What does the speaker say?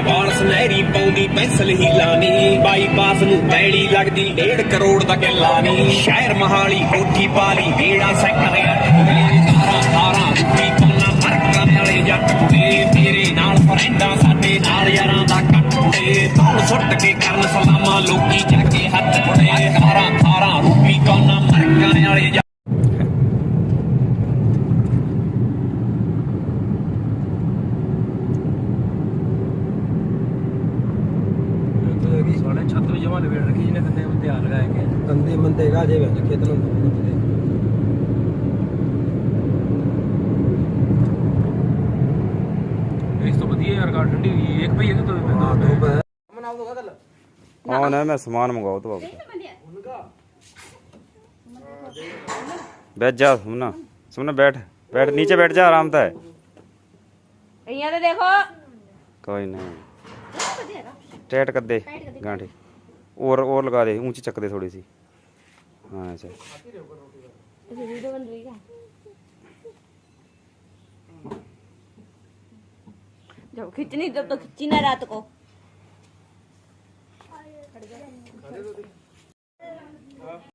ਵਾਲ ਸੁਨਹਿਰੀ ਪਾਉਂਦੀ ਪੈਨਸਲ ਹੀ ਲਾਣੀ ਬਾਈਪਾਸ ਨੂੰ ਪੈੜੀ ਲੱਗਦੀ 1.5 ਕਰੋੜ ਦਾ ਕਿੱਲਾ ਨੀ ਸ਼ਹਿਰ ਮਹਾਲੀ ਕੋਠੀ ਪਾਲੀ ਵੇੜਾ ਸੈਕਟਰ 18 ਰੁਪਈ ਕੋਨਾ ਮਰਕਾਂ ਵਾਲੇ ਜੱਟ ਕੁੜੇ ਤੇਰੇ ਨਾਲ ਫਰੈਂਡਾਂ ਸਾਡੇ ਨਾਲ ਯਾਰਾਂ ਦਾ ਕੱਟੇ ਧੌਣ ਸੁੱਟ ਕੇ ਕਰਨ ਸਲਾਮਾਂ ਲੋਕੀ ਚੱਕ ਕੇ ਹੱਥ ਫੜੇ 18 ਰੁਪਈ ਕੋਨਾ ਮਰਕਾਂ ਵਾਲੇ छत भी जमा लपेट रखी जिन्हें कंधे में तैयार लगाए के कंधे मंदे गाजे में खेत में इस तो बढ़िया यार कार ठंडी हुई है एक भाई है तो हां धूप है हाँ ना मैं सामान मंगाओ तो बैठ जा सुमना सुमना बैठ बैठ नीचे बैठ जा आराम था यहाँ तो देखो कोई नहीं टाइट कर दे गांठी और लगा दे ऊंची चक दे थोड़ी सी हाँ अच्छा वीडियो बन रही है जब खींचनी जब तो खींची ना रात को